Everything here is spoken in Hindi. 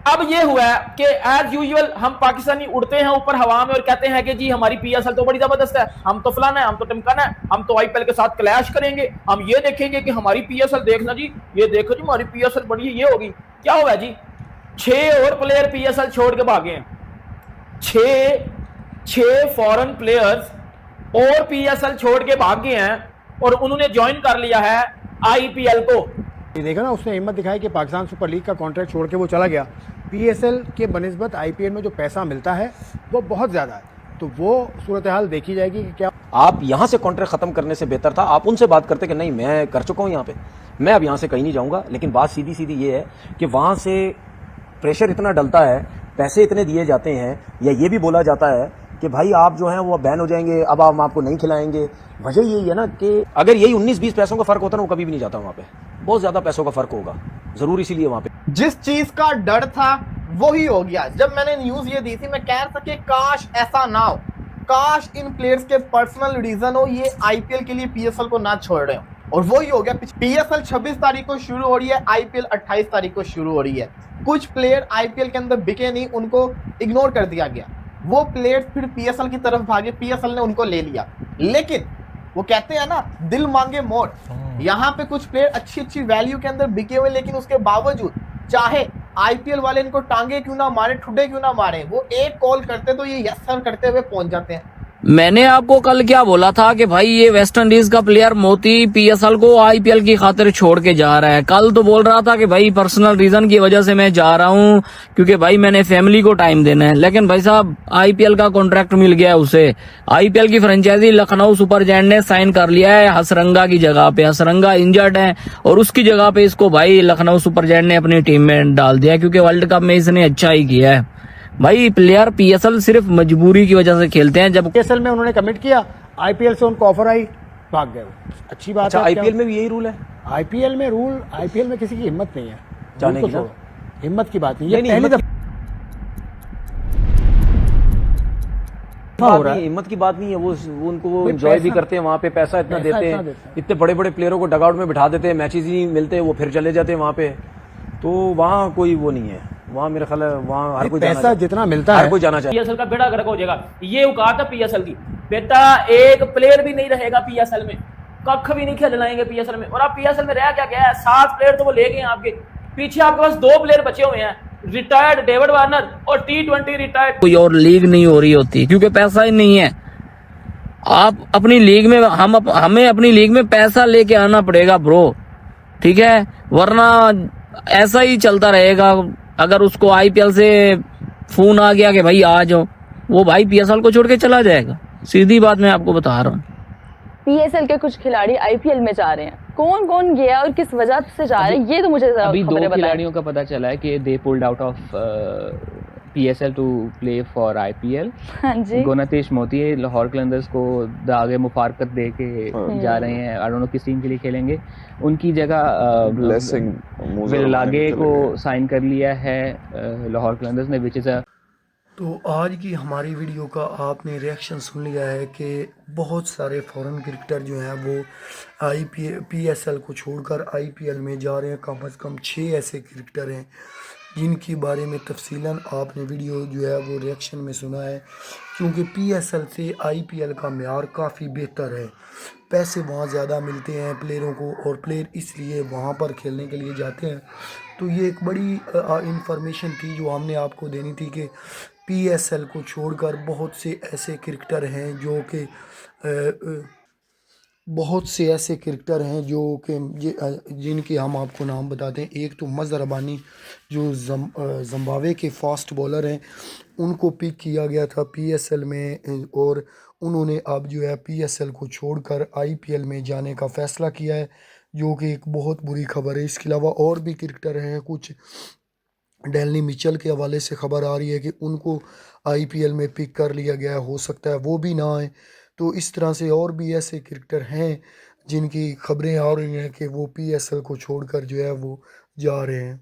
अब ये हुआ है कि एज यूजुअल हम पाकिस्तानी उड़ते हैं ऊपर हवा में और कहते हैं कि जी हमारी पीएसएल तो बड़ी जबरदस्त है, हम तो फलाना है, हम तो टिमकाना है, हम तो आईपीएल के साथ क्लैश करेंगे, हम ये देखेंगे कि हमारी पीएसएल देखना जी, ये देखो जी हमारी पीएसएल बड़ी है, ये होगी। क्या हुआ जी, 6 और प्लेयर पीएसएल छोड़ के भागे हैं। 6 फॉरेन प्लेयर्स और पीएसएल छोड़ के भाग गए हैं और उन्होंने ज्वाइन कर लिया है आईपीएल को। ये देखा ना, उसने हिम्मत दिखाई कि पाकिस्तान सुपर लीग का कॉन्ट्रैक्ट छोड़ के वो चला गया। पीएसएल के बनिस्बत आईपीएल में जो पैसा मिलता है वो बहुत ज़्यादा है, तो वो सूरत हाल देखी जाएगी कि क्या। आप यहाँ से कॉन्ट्रैक्ट खत्म करने से बेहतर था आप उनसे बात करते कि नहीं मैं कर चुका हूँ यहाँ पे, मैं अब यहाँ से कहीं नहीं जाऊँगा। लेकिन बात सीधी सीधी ये है कि वहाँ से प्रेशर इतना डलता है, पैसे इतने दिए जाते हैं, या ये भी बोला जाता है कि भाई आप जो हैं वो बैन हो जाएंगे, अब हम आपको नहीं खिलाएंगे। वजह यही है ना कि अगर यही 19-20 पैसों का फर्क होता ना, वो कभी भी नहीं जाता वहाँ पे। बहुत ज़्यादा पैसों का फर्क होगा ज़रूर, इसीलिए वहाँ पे जिस चीज का डर था वही हो गया। जब मैंने न्यूज ये दी थी, मैं कह रहा था कि काश ऐसा ना हो, काश इन प्लेयर्स के पर्सनल रीजन हो, ये आईपीएल के लिए पीएसएल को ना छोड़ रहे हो, और वही हो गया। पीएसएल 26 तारीख को शुरू हो रही है, आईपीएल 28 तारीख को शुरू हो रही है। कुछ प्लेयर आईपीएल के अंदर बिके नहीं, उनको इग्नोर कर दिया गया, वो प्लेयर्स फिर पीएसएल की तरफ भागे, पीएसएल ने उनको ले लिया। लेकिन वो कहते हैं ना, दिल मांगे मोर, यहाँ पे कुछ प्लेयर अच्छी अच्छी वैल्यू के अंदर बिके हुए, लेकिन उसके बावजूद चाहे आईपीएल वाले इनको टांगे क्यों ना मारे, ठुड्डे क्यों ना मारे, वो एक कॉल करते तो ये यस सर करते हुए पहुंच जाते हैं। मैंने आपको कल क्या बोला था कि भाई ये वेस्ट इंडीज का प्लेयर मोती पीएसएल को आईपीएल की खातिर छोड़ के जा रहा है। कल तो बोल रहा था कि भाई पर्सनल रीजन की वजह से मैं जा रहा हूं, क्योंकि भाई मैंने फैमिली को टाइम देना है। लेकिन भाई साहब आईपीएल का कॉन्ट्रैक्ट मिल गया उसे, आईपीएल की फ्रेंचाइजी लखनऊ सुपर जायंट ने साइन कर लिया है हसरंगा की जगह पे। हसरंगा इंजर्ड है और उसकी जगह पे इसको भाई लखनऊ सुपर जायंट ने अपनी टीम में डाल दिया, क्योंकि वर्ल्ड कप में इसने अच्छा ही किया है। भाई प्लेयर पीएसएल सिर्फ मजबूरी की वजह से खेलते हैं। जब पीएसएल में उन्होंने कमिट किया, आईपीएल से उनको ऑफर आई, भाग गए वो। अच्छी बात अच्छा है। आईपीएल में भी यही रूल है? आईपीएल में रूल, आईपीएल में किसी की हिम्मत नहीं है जाने रूल की को ना? छोड़ो, हिम्मत की बात नहीं, ये नहीं, पहली हिम्मत दफा हो रहा है। हिम्मत की बात नहीं है, वो उनको वो भाई एंजॉय भी पैसा- करते हैं, वहाँ पे पैसा इतना पैसा देते इतना हैं, देते हैं। इतने बड़े बड़े प्लेयरों को डगआउट में बिठा देते हैं, मैचेस ही नहीं मिलते, वो फिर चले जाते हैं वहाँ पे। तो वहाँ कोई वो नहीं है, वहाँ मेरा ख्याल है वहाँ हर कोई पैसा जितना मिलता हर है कोई जाना चाहिए। पीएसएल का बेड़ा गर्क हो जाएगा, ये औकात है पीएसएल की। बेटा एक प्लेयर भी नहीं रहेगा पीएसएल में, कख भी नहीं खिलाएंगे पीएसएल में। और आप पीएसएल में रह क्या गया है, 7 प्लेयर तो वो ले गए आपके, पीछे आपके पास 2 प्लेयर बचे हुए हैं, रिटायर्ड डेविड वार्नर और T20 रिटायर्ड। कोई और लीग नहीं हो रही होती, क्योंकि पैसा ही नहीं है। आप अपनी लीग में हमें अपनी लीग में पैसा लेके आना पड़ेगा ब्रो, ठीक है, वरना ऐसा ही चलता रहेगा। अगर उसको आईपीएल से फोन आ गया कि भाई आ जाओ, वो भाई पीएसएल को छोड़ के चला जाएगा। सीधी बात मैं आपको बता रहा हूँ। पीएसएल के कुछ खिलाड़ी आईपीएल में जा रहे हैं, कौन कौन गया और किस वजह से जा रहे हैं, ये तो मुझे अभी 2 बताएं। खिलाड़ियों का पता चला है कि they pulled out of PSL to play for IPL. हाँ जी। गोनातेश मोती लाहौर कलंदर्स को आगे मुबारकत दे के जा रहे हैं। आई डोंट नो किस टीम के लिए खेलेंगे। उनकी जगह विलागे को साइन कर लिया है लाहौर कलंदर्स ने, विच इज़ अ। तो आज की हमारी वीडियो का आपने रिएक्शन सुन लिया है कि बहुत सारे फॉरेन क्रिकेटर जो हैं वो पीएसएल को छोड़कर आईपीएल में जा रहे हैं। कम से कम 6 ऐसे क्रिकेटर हैं जिनकी बारे में तफसीलन आपने वीडियो जो है वो रिएक्शन में सुना है, क्योंकि पीएसएल से आईपीएल का मेयार काफ़ी बेहतर है, पैसे वहाँ ज़्यादा मिलते हैं प्लेयरों को और प्लेयर इसलिए वहाँ पर खेलने के लिए जाते हैं। तो ये एक बड़ी इंफॉर्मेशन थी जो हमने आपको देनी थी कि पीएसएल को छोड़कर बहुत से ऐसे क्रिकेटर हैं जो कि बहुत से ऐसे क्रिकेटर हैं जो कि जिनके हम आपको नाम बताते हैं। एक तो मज़हर रबानी जो ज़िम्बाब्वे के फास्ट बॉलर हैं, उनको पिक किया गया था पीएसएल में और उन्होंने अब जो है पीएसएल को छोड़कर आईपीएल में जाने का फ़ैसला किया है, जो कि एक बहुत बुरी खबर है। इसके अलावा और भी क्रिकेटर हैं, कुछ डेलनी मिचेल के हवाले से खबर आ रही है कि उनको आईपीएल में पिक कर लिया गया है, हो सकता है वो भी ना आए। तो इस तरह से और भी ऐसे क्रिकेटर हैं जिनकी खबरें आ रही हैं कि वो पीएसएल को छोड़कर जो है वो जा रहे हैं।